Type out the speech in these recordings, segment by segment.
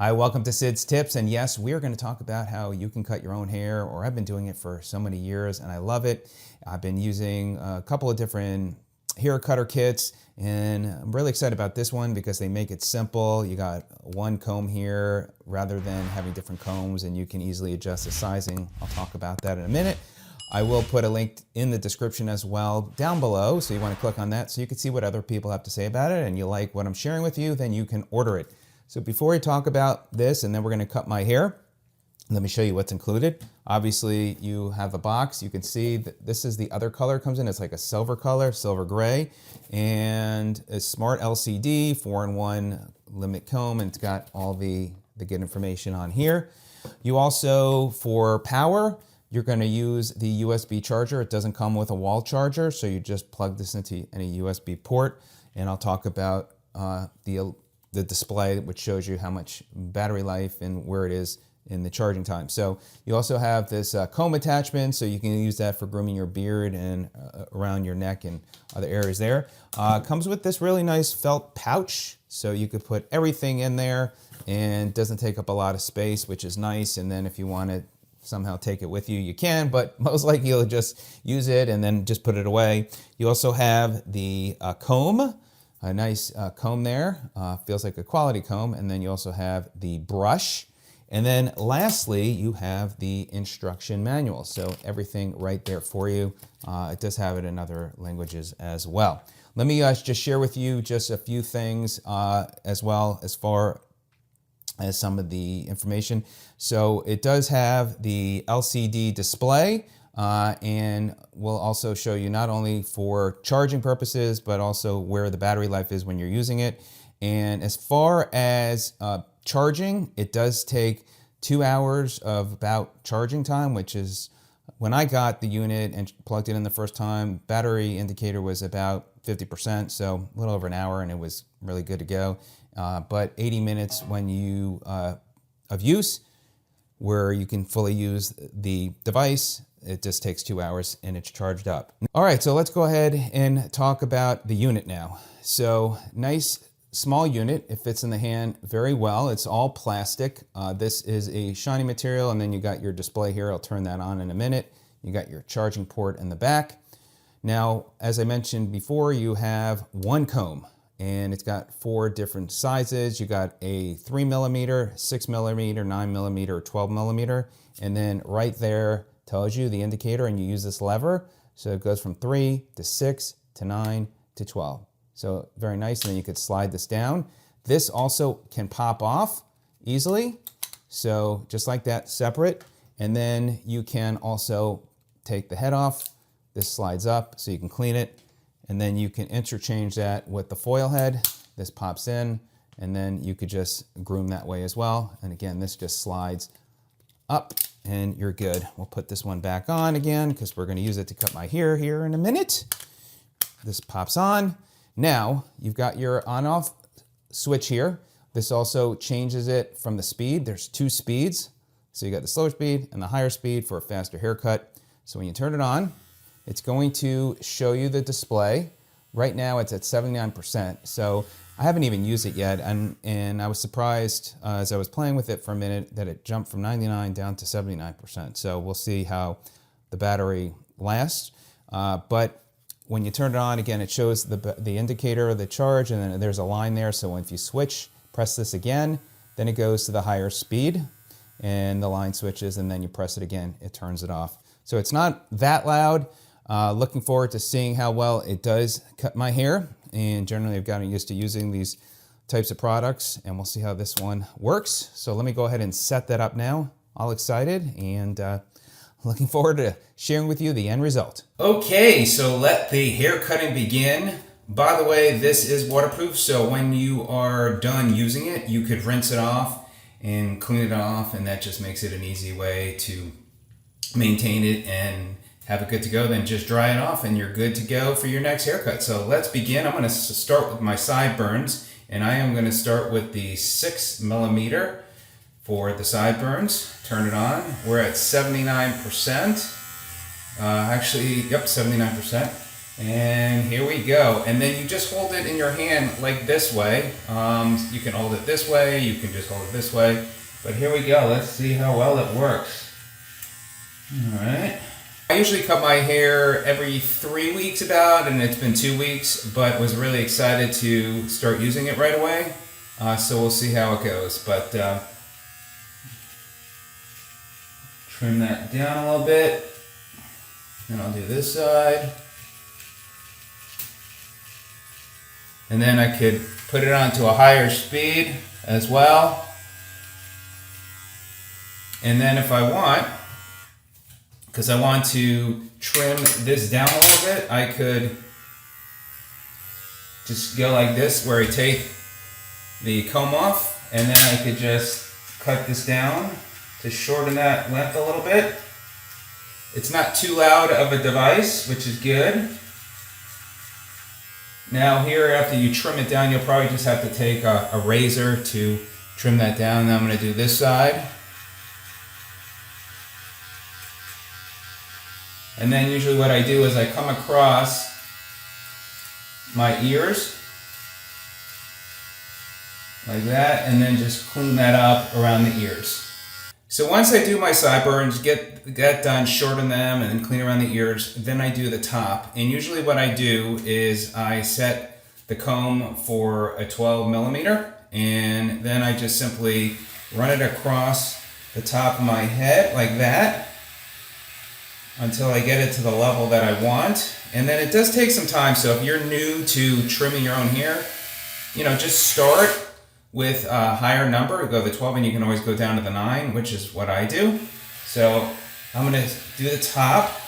Hi, welcome to Sid's Tips, and yes, we are going to talk about how you can cut your own hair, or I've been doing it for so many years and I love it. I've been using a couple of different hair cutter kits, and I'm really excited about this one because they make it simple. You got one comb here rather than having different combs, and you can easily adjust the sizing. I'll talk about that in a minute. I will put a link in the description as well down below, so you want to click on that so you can see what other people have to say about it, and you like what I'm sharing with you, then you can order it. So before we talk about this, and then we're going to cut my hair, let me show you what's included. Obviously, you have a box. You can see that this is the other color it comes in. It's like a silver color, silver gray, and a smart LCD, 4-in-1 limit comb, and it's got all the good information on here. You also, for power, you're going to use the USB charger. It doesn't come with a wall charger, so you just plug this into any USB port, and I'll talk about the display, which shows you how much battery life and where it is in the charging time. So you also have this comb attachment, so you can use that for grooming your beard and around your neck and other areas there. Comes with this really nice felt pouch, so you could put everything in there and doesn't take up a lot of space, which is nice. And then if you want to somehow take it with you, you can, but most likely you'll just use it and then just put it away. You also have the comb. A nice comb there, feels like a quality comb. And then you also have the brush. And then lastly, you have the instruction manual. So everything right there for you. It does have it in other languages as well. Let me just share with you just a few things as well as far as some of the information. So it does have the LCD display. And we'll also show you not only for charging purposes, but also where the battery life is when you're using it. And as far as charging, it does take 2 hours of about charging time, which is when I got the unit and plugged it in the first time, battery indicator was about 50%, so a little over an hour, and it was really good to go. But 80 minutes when you of use, where you can fully use the device. It just takes 2 hours and it's charged up. All right, so let's go ahead and talk about the unit now. So nice small unit. It fits in the hand very well. It's all plastic. This is a shiny material, and then you got your display here. I'll turn that on in a minute. You got your charging port in the back. Now, as I mentioned before, you have one comb, and it's got 4 different sizes. You got a 3mm, 6mm, 9mm, or 12mm, and then right there tells you the indicator, and you use this lever, so it goes from 3 to 6 to 9 to 12. So very nice, and then you could slide this down. This also can pop off easily, so just like that, separate. And then you can also take the head off. This slides up so you can clean it, and then you can interchange that with the foil head. This pops in, and then you could just groom that way as well. And again, this just slides up and you're good. We'll put this one back on again because we're going to use it to cut my hair here in a minute. This pops on. Now you've got your on-off switch here. This also changes it from the speed. There's 2 speeds. So you got the slower speed and the higher speed for a faster haircut. So when you turn it on, it's going to show you the display. Right now it's at 79%. So I haven't even used it yet, and I was surprised as I was playing with it for a minute that it jumped from 99 down to 79%. So we'll see how the battery lasts. But when you turn it on, again, it shows the indicator of the charge, and then there's a line there. So if you switch, press this again, then it goes to the higher speed, and the line switches, and then you press it again, it turns it off. So it's not that loud. Looking forward to seeing how well it does cut my hair. And generally I've gotten used to using these types of products, and we'll see how this one works. So let me go ahead and set that up now. All excited and looking forward to sharing with you the end result. Okay, so let the hair cutting begin. By the way, this is waterproof, so when you are done using it, you could rinse it off and clean it off, and that just makes it an easy way to maintain it and have it good to go. Then just dry it off and you're good to go for your next haircut. So let's begin. I'm going to start with my sideburns, and I am going to start with the 6mm for the sideburns. Turn it on. We're at 79%. Actually, yep, 79%. And here we go. And then you just hold it in your hand like this way. You can hold it this way, you can just hold it this way. But here we go, let's see how well it works. All right. I usually cut my hair every 3 weeks about, and it's been 2 weeks, but was really excited to start using it right away. So we'll see how it goes. But trim that down a little bit. And I'll do this side. And then I could put it onto a higher speed as well. And then if I want, because I want to trim this down a little bit, I could just go like this, where I take the comb off, and then I could just cut this down to shorten that length a little bit. It's not too loud of a device, which is good. Now here, after you trim it down, you'll probably just have to take a razor to trim that down. Now I'm going to do this side. And then usually what I do is I come across my ears like that, and then just clean that up around the ears. So once I do my sideburns, get that done, shorten them, and then clean around the ears, then I do the top. And usually what I do is I set the comb for a 12 millimeter, and then I just simply run it across the top of my head like that until I get it to the level that I want. And then it does take some time, so if you're new to trimming your own hair, just start with a higher number. Go to the 12, and you can always go down to the 9, which is what I do. So I'm going to do the top,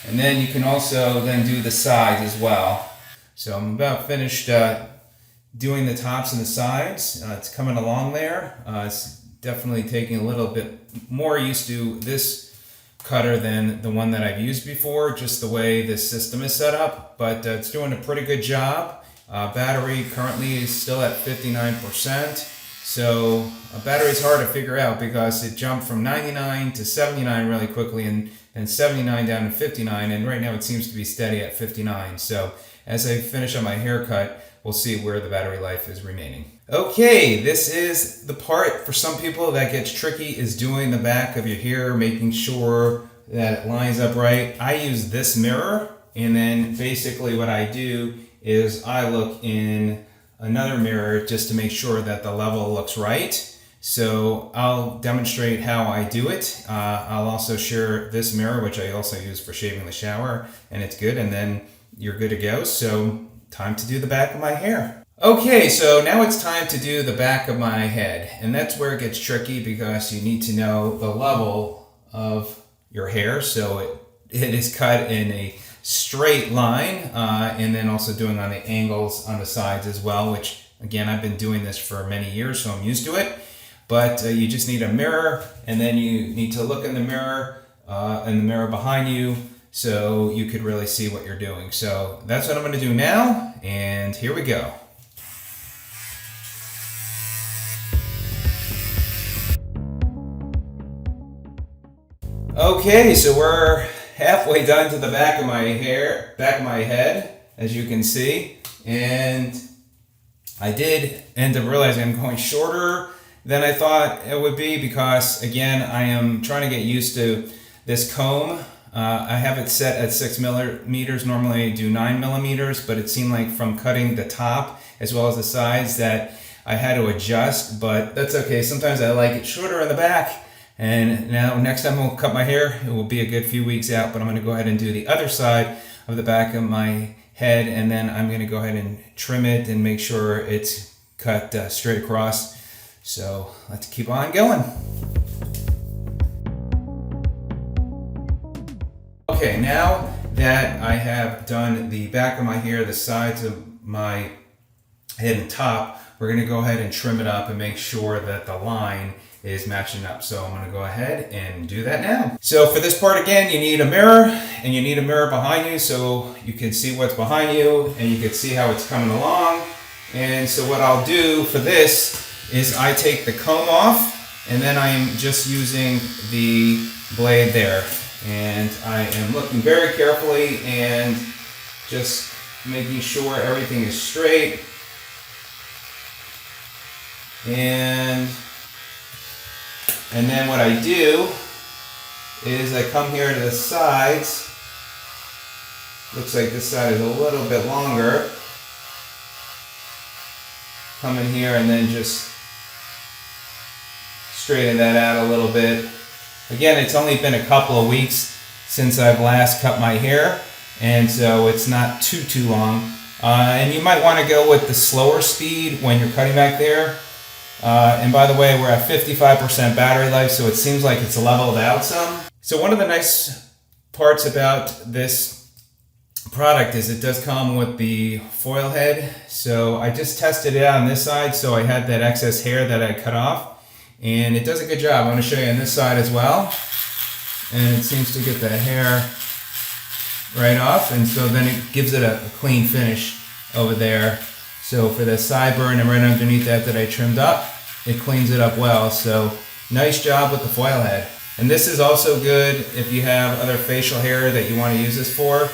and then you can also then do the sides as well. So I'm about finished doing the tops and the sides. It's coming along there. It's definitely taking a little bit more used to this cutter than the one that I've used before, just the way this system is set up, but it's doing a pretty good job. Battery currently is still at 59%. So a battery is hard to figure out because it jumped from 99 to 79 really quickly, and 79 down to 59, and right now it seems to be steady at 59. So as I finish on my haircut, we'll see where the battery life is remaining. Okay, this is the part for some people that gets tricky, is doing the back of your hair, making sure that it lines up right. I use this mirror, and then basically what I do is I look in another mirror just to make sure that the level looks right. So I'll demonstrate how I do it. I'll also share this mirror, which I also use for shaving the shower, and it's good, and then you're good to go. So time to do the back of my hair. Okay, so now it's time to do the back of my head, and that's where it gets tricky because you need to know the level of your hair. So it is cut in a straight line, and then also doing on the angles on the sides as well, which again, I've been doing this for many years, so I'm used to it. But you just need a mirror, and then you need to look in the mirror behind you, so you could really see what you're doing. So that's what I'm going to do now, and here we go. Okay, so we're halfway done to the back of my head, as you can see, and I did end up realizing I'm going shorter than I thought it would be because, again, I am trying to get used to this comb. I have it set at 6 millimeters. Normally I do 9 millimeters, but it seemed like from cutting the top as well as the sides that I had to adjust, but that's okay. Sometimes I like it shorter in the back. And now next time I'll cut my hair, it will be a good few weeks out, but I'm going to go ahead and do the other side of the back of my head, and then I'm going to go ahead and trim it and make sure it's cut straight across. So let's keep on going. Okay, now that I have done the back of my hair, the sides of my head and top, we're going to go ahead and trim it up and make sure that the line is matching up. So I'm going to go ahead and do that now. So for this part, again, you need a mirror, and you need a mirror behind you so you can see what's behind you and you can see how it's coming along. And so what I'll do for this is I take the comb off, and then I'm just using the blade there. And I am looking very carefully and Just making sure everything is straight. And then what I do is I come here to the sides. Looks like this side is a little bit longer. Come in here and then just straighten that out a little bit. Again, it's only been a couple of weeks since I've last cut my hair, and so it's not too long. And you might want to go with the slower speed when you're cutting back there. And by the way, we're at 55% battery life, so it seems like it's leveled out some. So one of the nice parts about this product is it does come with the foil head. So I just tested it out on this side, so I had that excess hair that I cut off, and it does a good job. I'm going to show you on this side as well, and it seems to get the hair right off, and so then it gives it a clean finish over there. So for the sideburn and right underneath that I trimmed up, it cleans it up well. So nice job with the foil head. And this is also good if you have other facial hair that you want to use this for.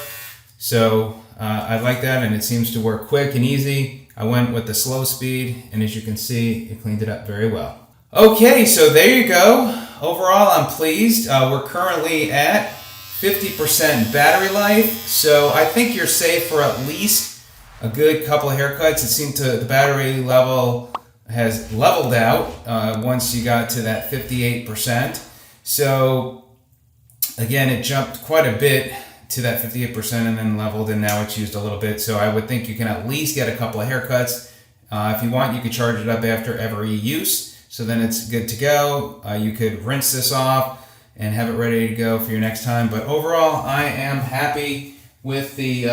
So I like that, and it seems to work quick and easy. I went with the slow speed, and as you can see, it cleaned it up very well. Okay, so there you go. Overall, I'm pleased. We're currently at 50% battery life, so I think you're safe for at least a good couple of haircuts. It seemed the battery level has leveled out once you got to that 58%. So again, it jumped quite a bit to that 58% and then leveled, and now it's used a little bit. So I would think you can at least get a couple of haircuts. If you want, you could charge it up after every use, so then it's good to go. You could rinse this off and have it ready to go for your next time. But overall, I am happy with the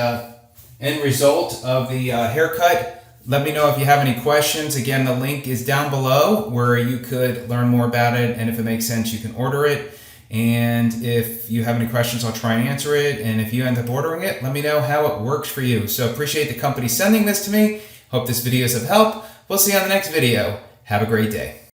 end result of the haircut. Let me know if you have any questions. Again, the link is down below where you could learn more about it, and if it makes sense, you can order it. And if you have any questions, I'll try and answer it. And if you end up ordering it, let me know how it works for you. So appreciate the company sending this to me. Hope this video is of help. We'll see you on the next video. Have a great day.